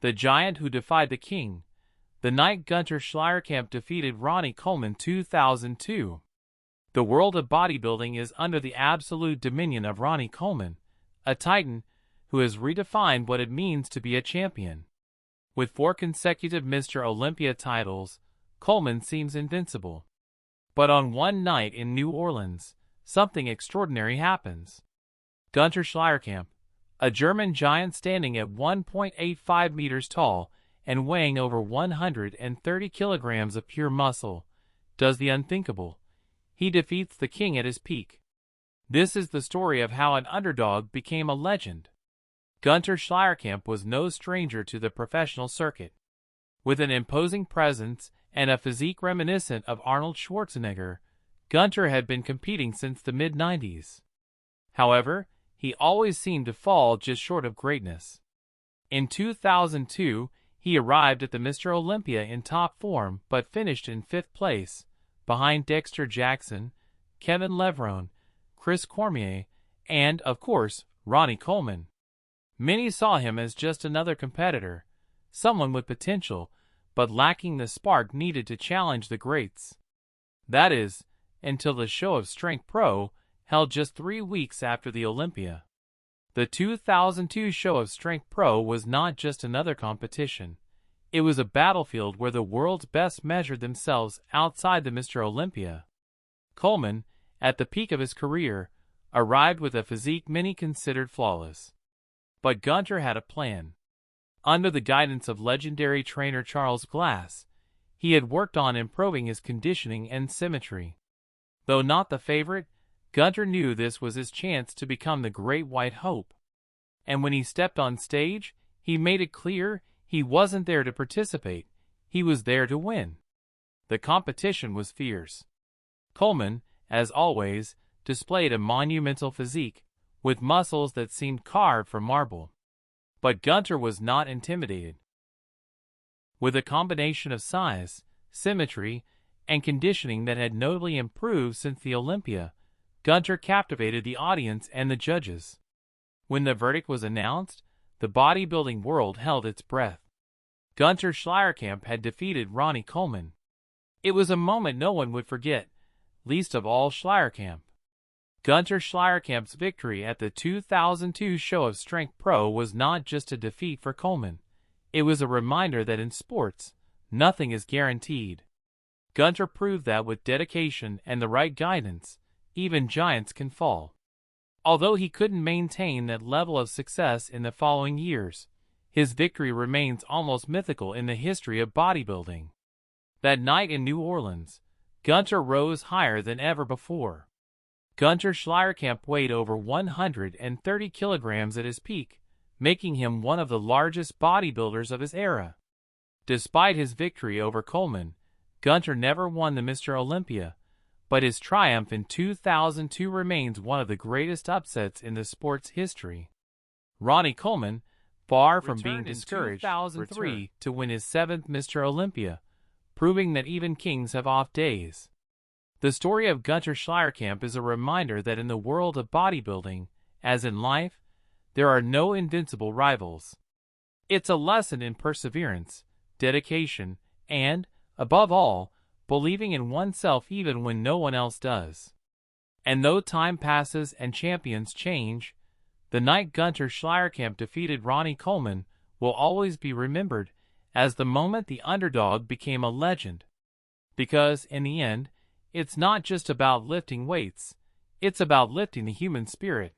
the giant who defied the king. The night Gunter Schleierkamp defeated Ronnie Coleman 2002. The world of bodybuilding is under the absolute dominion of Ronnie Coleman, a titan who has redefined what it means to be a champion. With 4 consecutive Mr. Olympia titles, Coleman seems invincible. But on one night in New Orleans, something extraordinary happens. Gunter Schleierkamp, a German giant standing at 1.85 meters tall and weighing over 130 kilograms of pure muscle, does the unthinkable. He defeats the king at his peak. This is the story of how an underdog became a legend. Gunter Schleierkamp was no stranger to the professional circuit. With an imposing presence and a physique reminiscent of Arnold Schwarzenegger, Gunter had been competing since the mid-90s. However, he always seemed to fall just short of greatness. In 2002, he arrived at the Mr. Olympia in top form but finished in 5th place, behind Dexter Jackson, Kevin Levrone, Chris Cormier, and, of course, Ronnie Coleman. Many saw him as just another competitor, someone with potential, but lacking the spark needed to challenge the greats. That is, until the Show of Strength Pro, held just 3 weeks after the Olympia. The 2002 Show of Strength Pro was not just another competition. It was a battlefield where the world's best measured themselves outside the Mr. Olympia. Coleman, at the peak of his career, arrived with a physique many considered flawless. But Gunter had a plan. Under the guidance of legendary trainer Charles Glass, he had worked on improving his conditioning and symmetry. Though not the favorite, Gunter knew this was his chance to become the Great White Hope. And when he stepped on stage, he made it clear he wasn't there to participate, he was there to win. The competition was fierce. Coleman, as always, displayed a monumental physique, with muscles that seemed carved from marble. But Gunter was not intimidated. With a combination of size, symmetry, and conditioning that had notably improved since the Olympia, Gunter captivated the audience and the judges. When the verdict was announced, the bodybuilding world held its breath. Gunter Schleierkamp had defeated Ronnie Coleman. It was a moment no one would forget, least of all Schleierkamp. Gunter Schleierkamp's victory at the 2002 Show of Strength Pro was not just a defeat for Coleman. It was a reminder that in sports, nothing is guaranteed. Gunter proved that with dedication and the right guidance, even giants can fall. Although he couldn't maintain that level of success in the following years, his victory remains almost mythical in the history of bodybuilding. That night in New Orleans, Gunter rose higher than ever before. Gunter Schleierkamp weighed over 130 kilograms at his peak, making him one of the largest bodybuilders of his era. Despite his victory over Coleman, Gunter never won the Mr. Olympia, but his triumph in 2002 remains one of the greatest upsets in the sport's history. Ronnie Coleman, far from being discouraged, 2003 to win his 7th Mr. Olympia, proving that even kings have off days. The story of Gunter Schleierkamp is a reminder that in the world of bodybuilding, as in life, there are no invincible rivals. It's a lesson in perseverance, dedication, and, above all, believing in oneself even when no one else does. And though time passes and champions change, the night Gunter Schleierkamp defeated Ronnie Coleman will always be remembered as the moment the underdog became a legend. Because, in the end, it's not just about lifting weights, it's about lifting the human spirit.